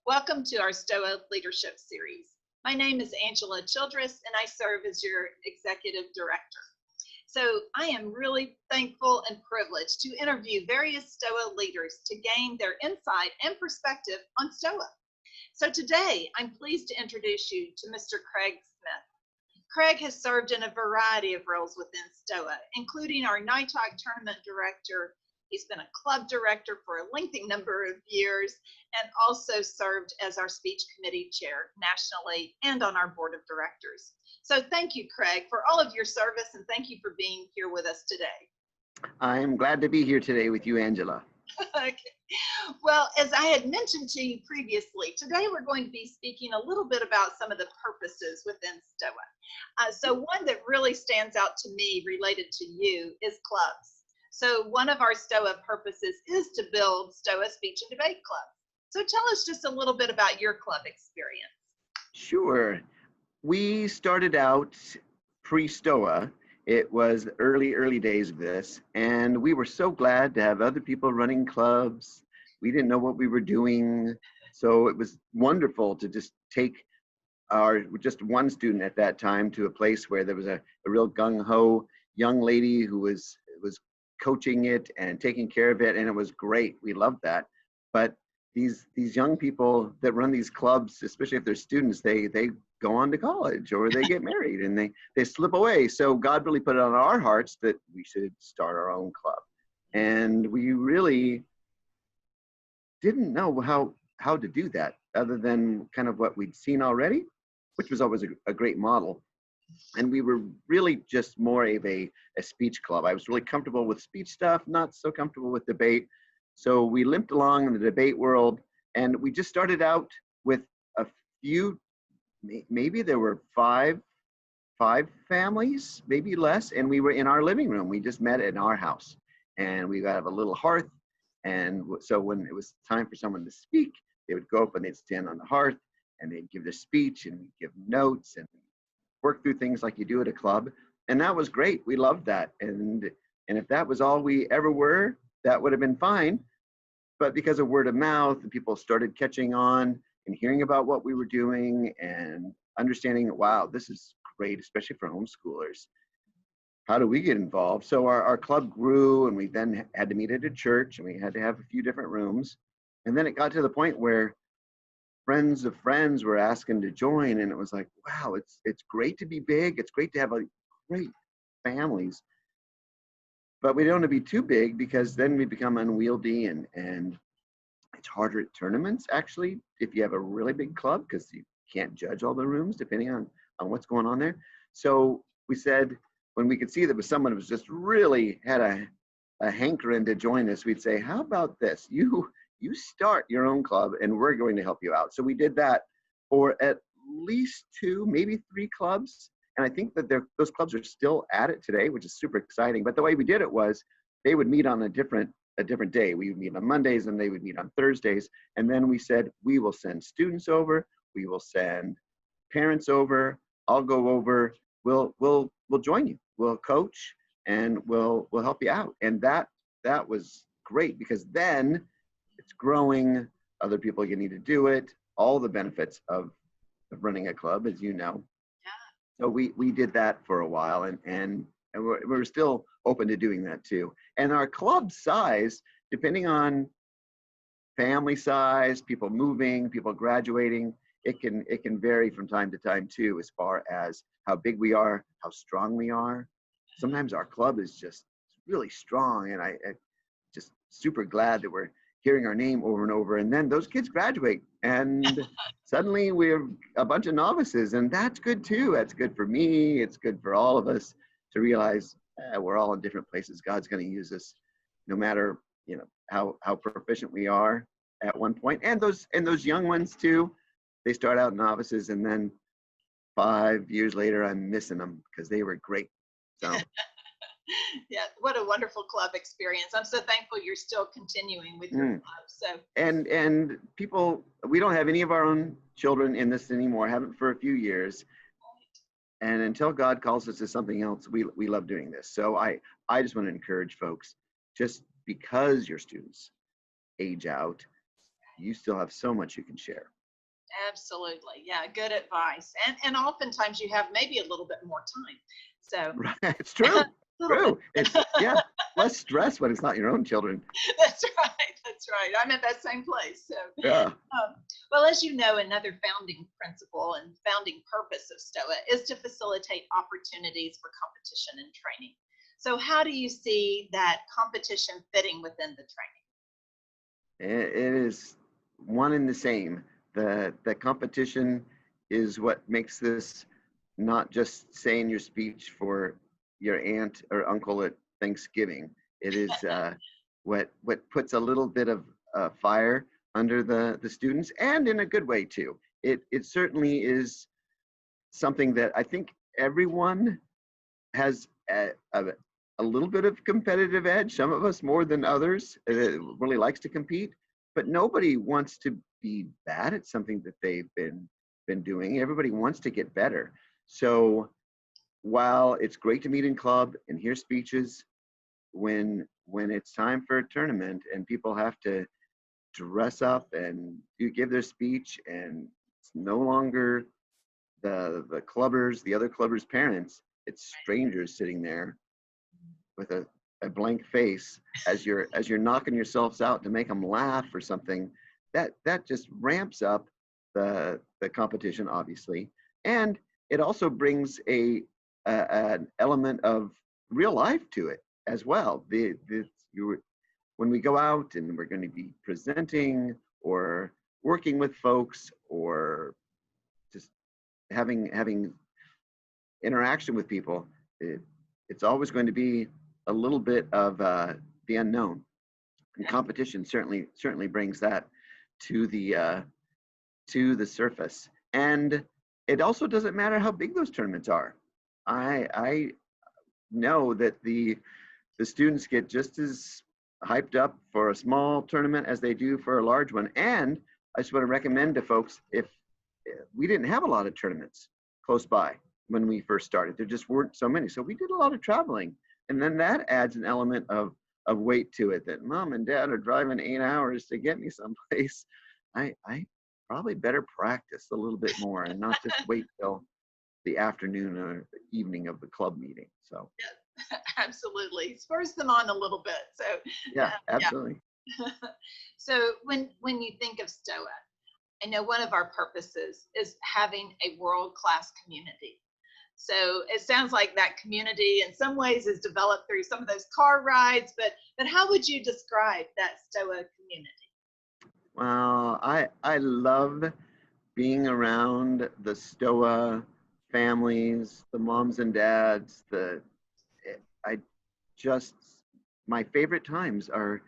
Welcome to our STOA Leadership Series. My name is Angela Childress, and I serve as your Executive Director. So I am really thankful and privileged to interview various STOA leaders to gain their insight and perspective on STOA. So today, I'm pleased to introduce you to Mr. Craig Smith. Craig has served in a variety of roles within STOA, including our NITOC Tournament Director. He's been a club director for a lengthy number of years and also served as our speech committee chair nationally and on our board of directors. So thank you, Craig, for all of your service, and thank you for being here with us today. I'm glad to be here today with you, Angela. Okay. Well, as I had mentioned to you previously, today we're going to be speaking a little bit about some of the purposes within STOA. So one that really stands out to me related to you is clubs. So one of our STOA purposes is to build STOA speech and debate clubs. So tell us just a little bit about your club experience. Sure. We started out pre-STOA. It was the early days of this, and we were so glad to have other people running clubs. We didn't know what we were doing, so it was wonderful to just take just one student at that time to a place where there was a real gung-ho young lady who was coaching it and taking care of it, and it was great. We loved that. But these young people that run these clubs, especially if they're students, they go on to college or they get married and they slip away. So God really put it on our hearts that we should start our own club. And we really didn't know how to do that other than kind of what we'd seen already, which was always a great model. And we were really just more of a speech club. I was really comfortable with speech stuff, not so comfortable with debate. So we limped along in the debate world, and we just started out with a few, maybe there were five families, maybe less, and we were in our living room. We just met in our house, and we have a little hearth. And so when it was time for someone to speak, they would go up and they'd stand on the hearth, and they'd give their speech, and we'd give notes, and work through things like you do at a club. And that was great. We loved that. And if that was all we ever were, that would have been fine. But because of word of mouth, and people started catching on and hearing about what we were doing and understanding that, wow, this is great, especially for homeschoolers. How do we get involved? So our club grew, and we then had to meet at a church, and we had to have a few different rooms. And then it got to the point where friends of friends were asking to join, and it was like, wow, it's great to be big. It's great to have great families, but we don't want to be too big because then we become unwieldy, and it's harder at tournaments actually if you have a really big club because you can't judge all the rooms depending on what's going on there. So we said, when we could see there was someone who was just really had a hankering to join us, we'd say, how about this? You start your own club and we're going to help you out. So we did that for at least 2, maybe 3 clubs. And I think that those clubs are still at it today, which is super exciting. But the way we did it was they would meet on a different day. We would meet on Mondays and they would meet on Thursdays. And then we said, we will send students over, we will send parents over, I'll go over, we'll join you, we'll coach, and we'll help you out. And that was great because then it's growing, other people are getting to do it, all the benefits of running a club, as you know. Yeah. So we did that for a while, and we're still open to doing that too. And our club size, depending on family size, people moving, people graduating, it can vary from time to time too, as far as how big we are, how strong we are. Sometimes our club is just really strong, and I just super glad that we're hearing our name over and over, and then those kids graduate and suddenly we're a bunch of novices, and that's good too. That's good for me, it's good for all of us to realize we're all in different places. God's going to use us no matter how proficient we are at one point. And those young ones too, they start out novices, and then 5 years later I'm missing them because they were great. So yeah, what a wonderful club experience. I'm so thankful you're still continuing with your club. So and people, we don't have any of our own children in this anymore, haven't for a few years. And until God calls us to something else, we love doing this. So I just want to encourage folks, just because your students age out, you still have so much you can share. Absolutely. Yeah, good advice. And oftentimes you have maybe a little bit more time. So Right. It's a true. little bit. True. It's, yeah, less stress when it's not your own children. That's right. That's right. I'm at that same place. So, Yeah. well, as you know, another founding principle and founding purpose of STOA is to facilitate opportunities for competition and training. So, how do you see that competition fitting within the training? It is one and the same. The competition is what makes this not just saying your speech for your aunt or uncle at Thanksgiving. It is what puts a little bit of fire under the students, and in a good way too. It certainly is something that I think everyone has a little bit of competitive edge. Some of us more than others. Really likes to compete, but nobody wants to be bad at something that they've been doing. Everybody wants to get better. So while it's great to meet in club and hear speeches, when it's time for a tournament and people have to dress up and give their speech, and it's no longer the clubbers, the other clubbers' parents, it's strangers sitting there with a blank face as you're knocking yourselves out to make them laugh or something. That just ramps up the competition, obviously, and it also brings an element of real life to it as well. When we go out and we're going to be presenting or working with folks or just having interaction with people, it's always going to be a little bit of the unknown. And competition certainly brings that to the surface. And it also doesn't matter how big those tournaments are. I know that the students get just as hyped up for a small tournament as they do for a large one. And I just want to recommend to folks, if we didn't have a lot of tournaments close by when we first started, there just weren't so many. So we did a lot of traveling. And then that adds an element of weight to it, that mom and dad are driving 8 hours to get me someplace. I probably better practice a little bit more and not just wait till the afternoon or the evening of the club meeting. So Yeah, absolutely. Spurs them on a little bit. So yeah, absolutely. yeah. So when you think of STOA, I know one of our purposes is having a world-class community. So it sounds like that community in some ways is developed through some of those car rides, but how would you describe that STOA community? Well, I love being around the STOA families, the moms and dads. I just, my favorite times are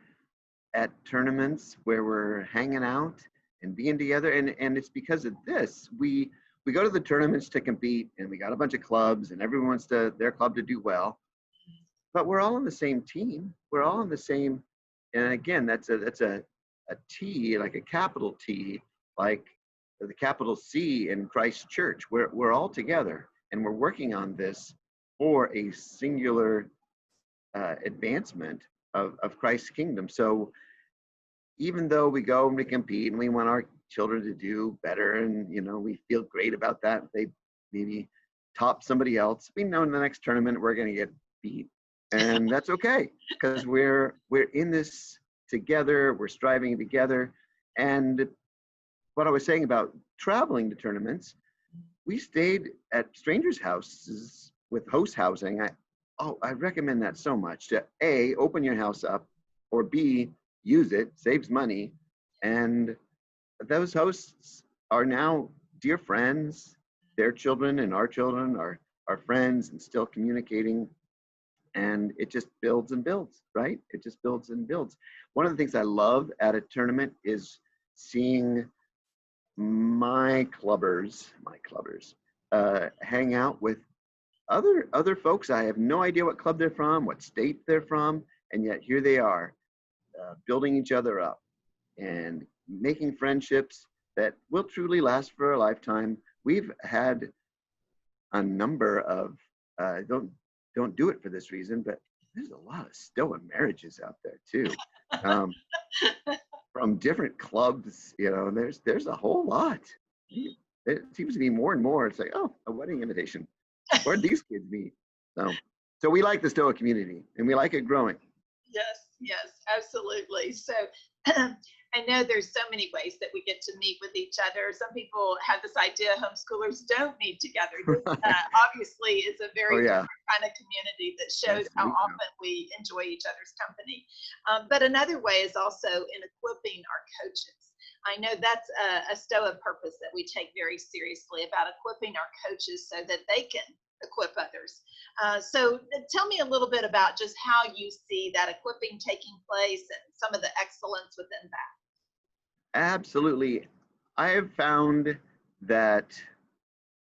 at tournaments where we're hanging out and being together, and it's because of this. We go to the tournaments to compete, and we got a bunch of clubs, and everyone wants their club to do well, but we're all on the same team. We're all on the same, and again, that's a T, like a capital T, like the capital C in Christ Church. We're all together, and we're working on this for a singular advancement of Christ's kingdom. So even though we go and we compete and we want our children to do better, and we feel great about that, they maybe top somebody else, we know in the next tournament we're going to get beat, and that's okay, because we're in this together, we're striving together. And what I was saying about traveling to tournaments, we stayed at strangers' houses with host housing. I recommend that so much, to A, open your house up, or B, use it, saves money. And those hosts are now dear friends. Their children and our children are friends and still communicating. And it just builds and builds, right? It just builds and builds. One of the things I love at a tournament is seeing my clubbers hang out with other folks. I have no idea what club they're from, what state they're from, and yet here they are, building each other up and making friendships that will truly last for a lifetime. We've had a number of don't do it for this reason, but there's a lot of STOA marriages out there too. from different clubs, there's a whole lot. It seems to be more and more. It's like, oh, a wedding invitation. Where'd these kids meet? So we like the Stoa community, and we like it growing. Yes, yes, absolutely. So I know there's so many ways that we get to meet with each other. Some people have this idea homeschoolers don't meet together. This obviously is a Oh very yeah, different kind of community that yes, shows how we do. often we enjoy each other's company. But another way is also in equipping our coaches. I know that's a STOA purpose that we take very seriously about equipping our coaches so that they can equip others. So tell me a little bit about just how you see that equipping taking place and some of the excellence within that. Absolutely. I have found that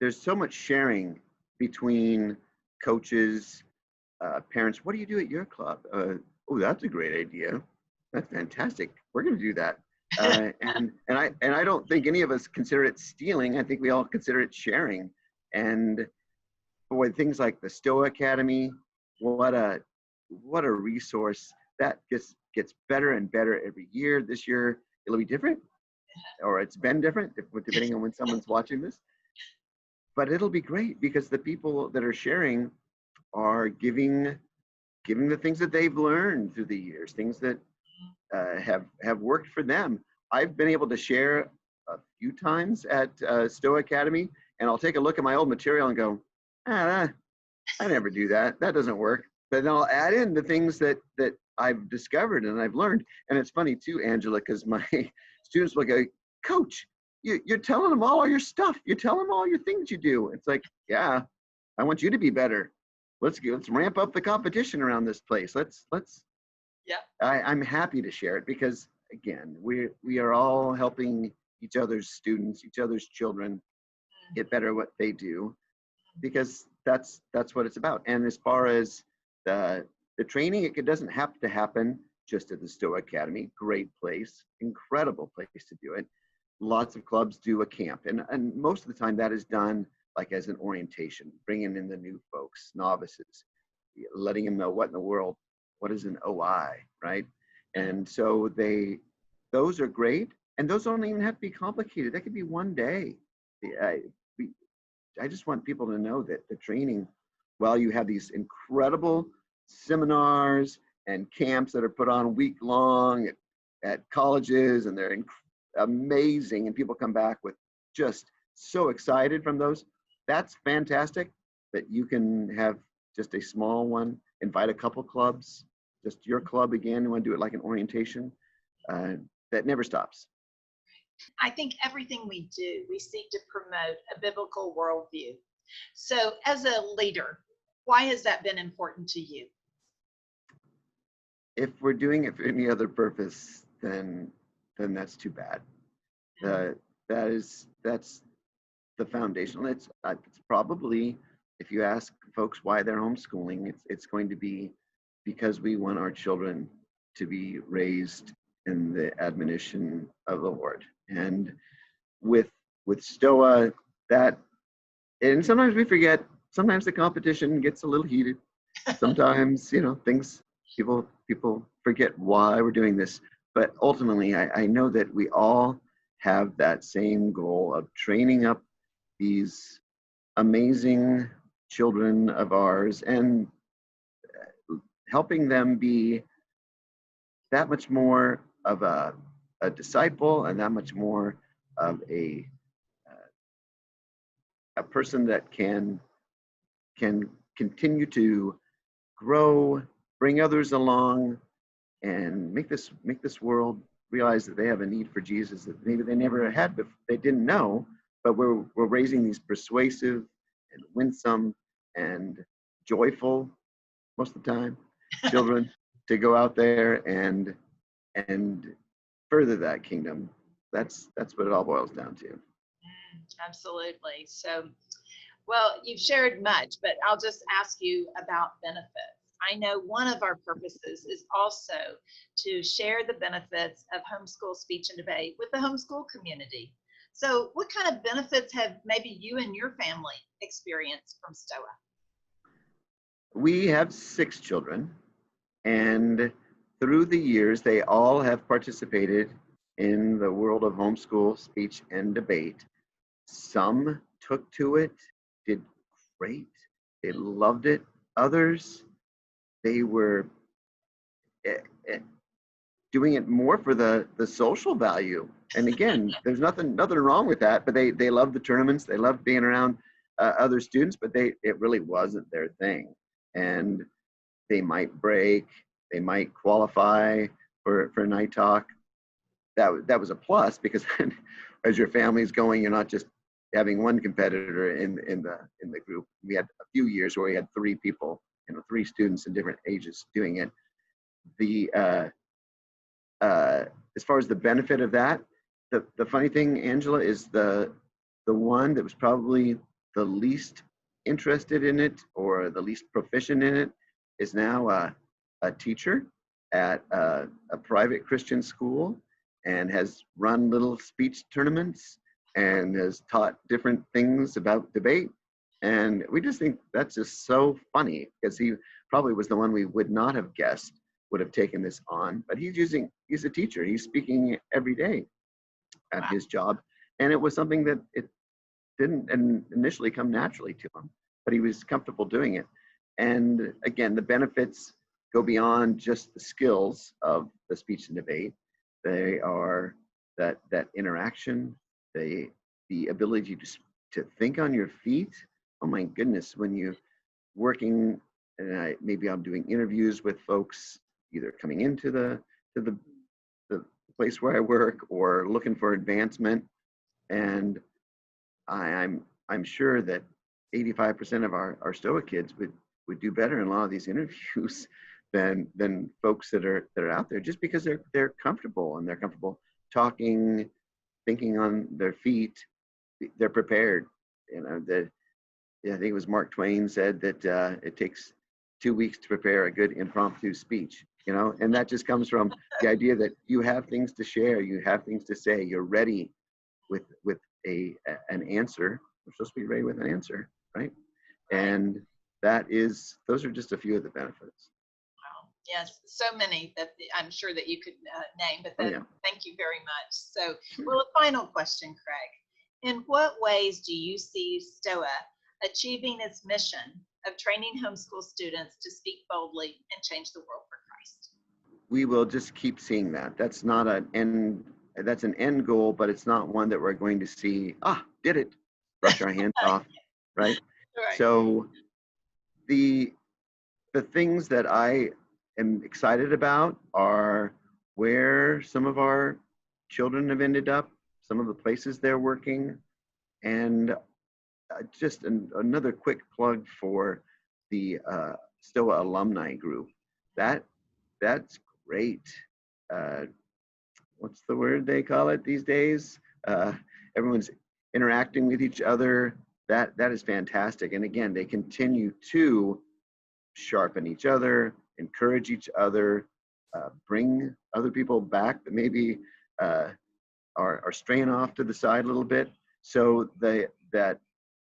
there's so much sharing between coaches, parents. What do you do at your club? Oh, that's a great idea. That's fantastic. We're going to do that. And I don't think any of us consider it stealing. I think we all consider it sharing. And boy, things like the Stoa Academy, what a resource that just gets better and better every year. This year it'll be different, or it's been different depending on when someone's watching this. But it'll be great because the people that are sharing are giving the things that they've learned through the years, things that have worked for them. I've been able to share a few times at Stoa Academy, and I'll take a look at my old material and go, I never do that. That doesn't work. But then I'll add in the things that I've discovered and I've learned. And it's funny too, Angela, because my students will go, Coach, you're telling them all your stuff. You're telling them all your things you do. It's like, yeah, I want you to be better. Let's ramp up the competition around this place. Let's. Yeah. I'm happy to share it because again, we are all helping each other's students, each other's children get better at what they do, because that's what it's about. And as far as the training, it doesn't have to happen just at the Stoa Academy. Great place, incredible place to do it. Lots of clubs do a camp, and most of the time that is done like as an orientation, bringing in the new folks, novices, letting them know what in the world, what is an OI, right? And so those are great, and those don't even have to be complicated. That could be one day. I just want people to know that the training, while you have these incredible seminars and camps that are put on week long at colleges, and they're amazing, and people come back with just so excited from those, that's fantastic. That you can have just a small one, invite a couple clubs, just your club again, you want to do it like an orientation, that never stops. I think everything we do, we seek to promote a biblical worldview. So as a leader, why has that been important to you? If we're doing it for any other purpose, then that's too bad. That's the foundation. It's probably, if you ask folks why they're homeschooling, it's going to be because we want our children to be raised in the admonition of the Lord. And with Stoa, that, and sometimes we forget, sometimes the competition gets a little heated. Sometimes, things, people forget why we're doing this. But ultimately, I know that we all have that same goal of training up these amazing children of ours and helping them be that much more of a disciple and that much more of a person that can continue to grow, bring others along, and make this world realize that they have a need for Jesus that maybe they never had before, they didn't know. But we're raising these persuasive and winsome and joyful, most of the time, children to go out there and further that kingdom. That's what it all boils down to. Absolutely. So, well, you've shared much, but I'll just ask you about benefits. I know one of our purposes is also to share the benefits of homeschool speech and debate with the homeschool community. So what kind of benefits have maybe you and your family experienced from STOA? We have 6 children, and through the years, they all have participated in the world of homeschool speech and debate. Some took to it, did great, they loved it. Others, they were eh, eh, doing it more for the social value. And again, there's nothing wrong with that, but they love the tournaments, they love being around other students, but it really wasn't their thing. And they might break, they might qualify for night talk. That was a plus, because as your family's going, you're not just having one competitor in the group. We had a few years where we had three people, 3 students in different ages doing it. The as far as the benefit of that, the funny thing, Angela, is the one that was probably the least interested in it or the least proficient in it is now a teacher at a private Christian school, and has run little speech tournaments and has taught different things about debate. And we just think that's just so funny, because he probably was the one we would not have guessed would have taken this on. But he's a teacher. He's speaking every day at his job. And it was something that it didn't initially come naturally to him, but he was comfortable doing it. And again, the benefits go beyond just the skills of the speech and debate. They are that interaction, the ability to think on your feet. Oh my goodness, when you working, and maybe I'm doing interviews with folks either coming into the place where I work or looking for advancement, and I'm sure that 85% of our STOA kids would do better in a lot of these interviews than folks that are out there, just because they're comfortable, and they're comfortable talking, thinking on their feet. They're prepared. I think it was Mark Twain said that it takes 2 weeks to prepare a good impromptu speech. And that just comes from the idea that you have things to share, you have things to say, you're ready with an answer. We're supposed to be ready with an answer, right? And those are just a few of the benefits. Wow. Yes, so many that I'm sure that you could name, but thank you very much. So, well, a final question, Craig. In what ways do you see STOA achieving its mission of training homeschool students to speak boldly and change the world for Christ? We will just keep seeing that. That's not an end. That's an end goal, but it's not one that we're going to see. Did it? Brush our hands off, right? Right. So the things that I am excited about are where some of our children have ended up, some of the places they're working, and just another quick plug for the STOA alumni group. That's great. What's the word they call it these days? Everyone's interacting with each other. That is fantastic. And again, they continue to sharpen each other, encourage each other, bring other people back that maybe are straying off to the side a little bit. So that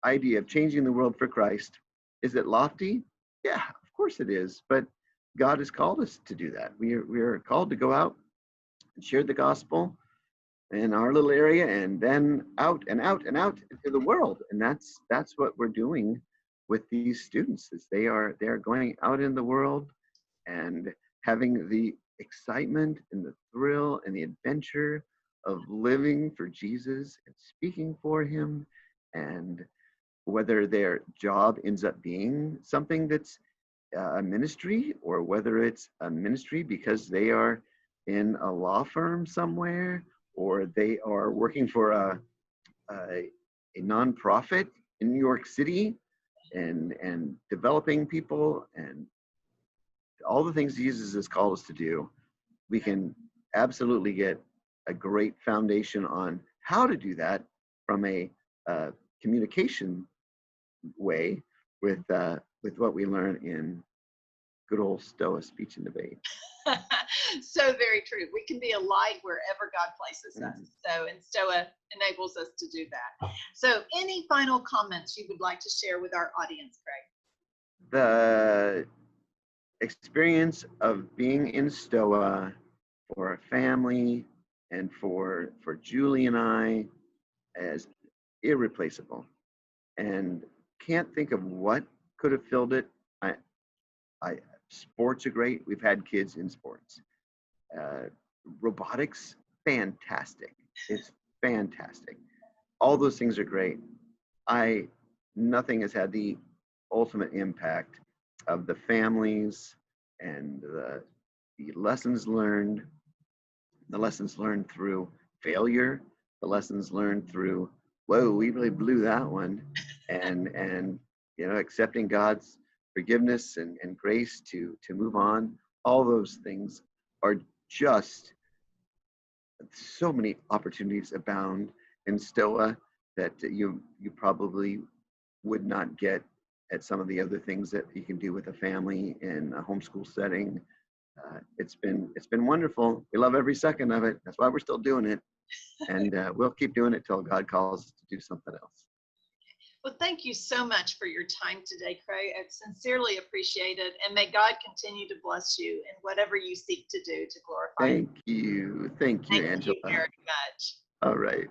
idea of changing the world for Christ, is it lofty? Yeah, of course it is. But God has called us to do that. We are called to go out and share the gospel in our little area, and then out and out and out into the world. And that's what we're doing with these students, is they are going out in the world and having the excitement and the thrill and the adventure of living for Jesus and speaking for him. And whether their job ends up being something that's a ministry, or whether it's a ministry because they are in a law firm somewhere, or they are working for a nonprofit in New York City and developing people, and all the things Jesus has called us to do, we can absolutely get a great foundation on how to do that from a communication way with what we learn in good old STOA speech and debate. So very true. We can be a light wherever God places us. So, and STOA enables us to do that. So any final comments you would like to share with our audience, Craig? The experience of being in STOA for a family and for Julie and I as irreplaceable. And can't think of what could have filled it. I, Sports are great. We've had kids in sports. Uh, Robotics, fantastic. It's fantastic. All those things are great. I Nothing has had the ultimate impact of the families and the lessons learned through failure, the lessons learned through, whoa, we really blew that one, and accepting God's forgiveness and grace to move on. All those things are just so many opportunities abound in Stoa that you probably would not get at some of the other things that you can do with a family in a homeschool setting. It's been wonderful. We love every second of it. That's why we're still doing it, and we'll keep doing it till God calls us to do something else. Well, thank you so much for your time today, Craig. I sincerely appreciate it, and may God continue to bless you in whatever you seek to do to glorify Him. Thank you, Thank you Angela. very much. All right.